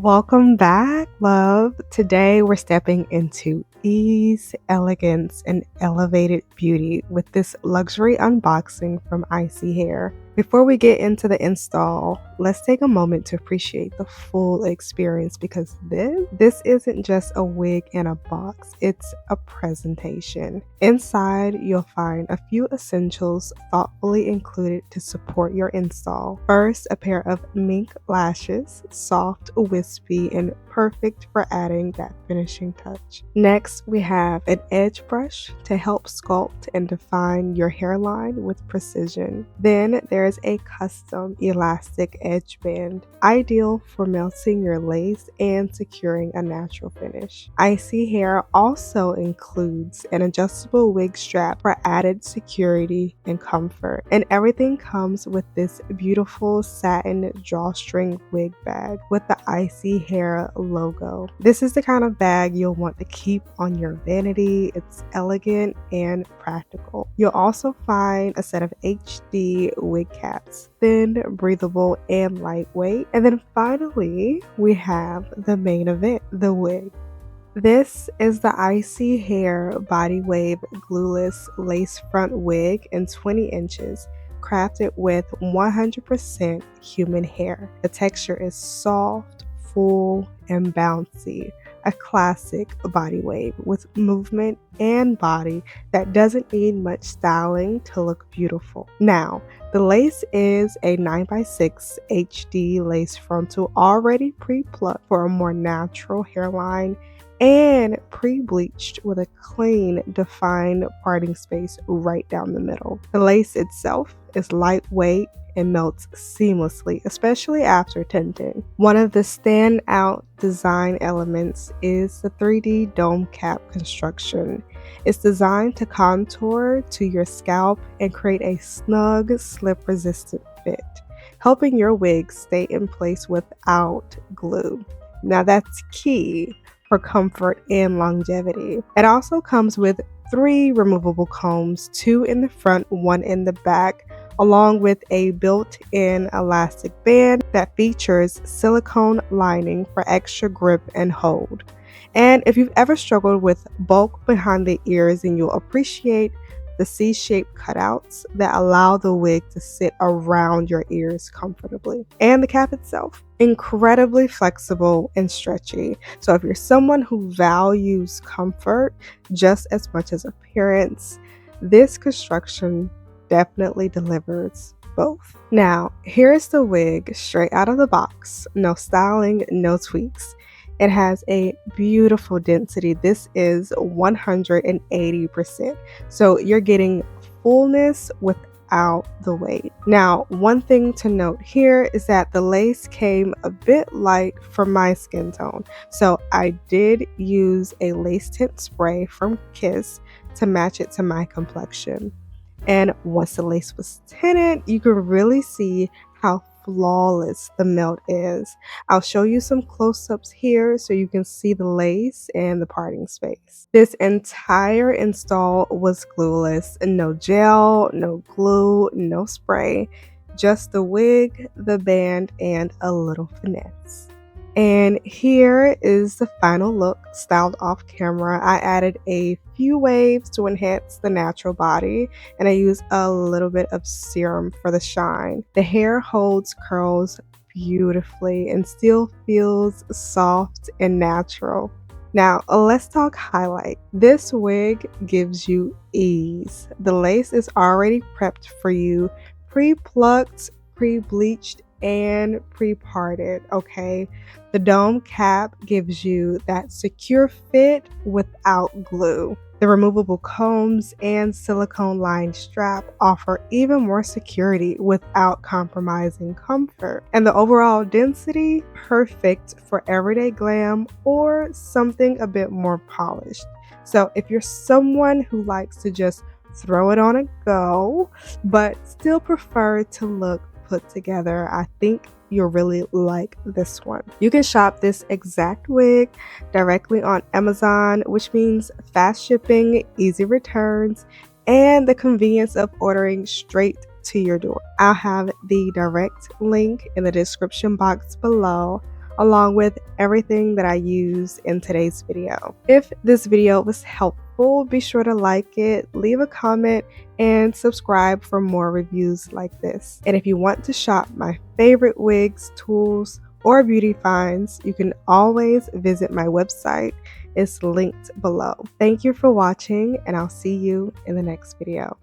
Welcome back, love. Today we're stepping into ease, elegance, and elevated beauty with this luxury unboxing from ISEE Hair. Before we get into the install, let's take a moment to appreciate the full experience because this isn't just a wig in a box, it's a presentation. Inside, you'll find a few essentials thoughtfully included to support your install. First, a pair of mink lashes, soft, wispy, and perfect for adding that finishing touch. Next, we have an edge brush to help sculpt and define your hairline with precision. Then there's a custom elastic edge band, ideal for melting your lace and securing a natural finish. ISEE Hair also includes an adjustable wig strap for added security and comfort. And everything comes with this beautiful satin drawstring wig bag with the ISEE Hair logo. This is the kind of bag you'll want to keep on your vanity. It's elegant and practical. You'll also find a set of HD wig caps, thin, breathable, and lightweight. And then finally, we have the main event, the wig. This is the ISEE Hair Body Wave Glueless Lace Front Wig in 20 inches, crafted with 100% human hair. The texture is soft, full, and bouncy. A classic body wave with movement and body that doesn't need much styling to look beautiful. Now, the lace is a 9x6 HD lace frontal, already pre-plucked for a more natural hairline and pre-bleached with a clean, defined parting space right down the middle. The lace itself is lightweight and melts seamlessly, especially after tinting. One of the standout design elements is the 3D dome cap construction. It's designed to contour to your scalp and create a snug, slip-resistant fit, helping your wig stay in place without glue. Now that's key for comfort and longevity. It also comes with 3 removable combs, 2 in the front, 1 in the back, along with a built-in elastic band that features silicone lining for extra grip and hold. And if you've ever struggled with bulk behind the ears, then you'll appreciate the C-shaped cutouts that allow the wig to sit around your ears comfortably. And the cap itself, incredibly flexible and stretchy. So if you're someone who values comfort just as much as appearance, this construction definitely delivers both. Now, here's the wig straight out of the box. No styling, no tweaks. It has a beautiful density. This is 180%. So you're getting fullness without the weight. Now, one thing to note here is that the lace came a bit light for my skin tone. So I did use a lace tint spray from Kiss to match it to my complexion. And once the lace was tinted, you can really see how flawless the melt is. I'll show you some close-ups here so you can see the lace and the parting space. This entire install was glueless. No gel, no glue, no spray. Just the wig, the band, and a little finesse. And here is the final look, styled off camera. I added a few waves to enhance the natural body, and I used a little bit of serum for the shine. The hair holds curls beautifully and still feels soft and natural. Now, let's talk highlight. This wig gives you ease. The lace is already prepped for you, pre-plucked, pre-bleached, and pre-parted, okay? The dome cap gives you that secure fit without glue. The removable combs and silicone-lined strap offer even more security without compromising comfort. And the overall density, perfect for everyday glam or something a bit more polished. So if you're someone who likes to just throw it on a go, but still prefer to look put together, I think you'll really like this one. You can shop this exact wig directly on Amazon, which means fast shipping, easy returns, and the convenience of ordering straight to your door. I'll have the direct link in the description box below. along with everything that I use in today's video. If this video was helpful, be sure to like it, leave a comment, and subscribe for more reviews like this. And if you want to shop my favorite wigs, tools, or beauty finds, you can always visit my website. It's linked below. Thank you for watching, and I'll see you in the next video.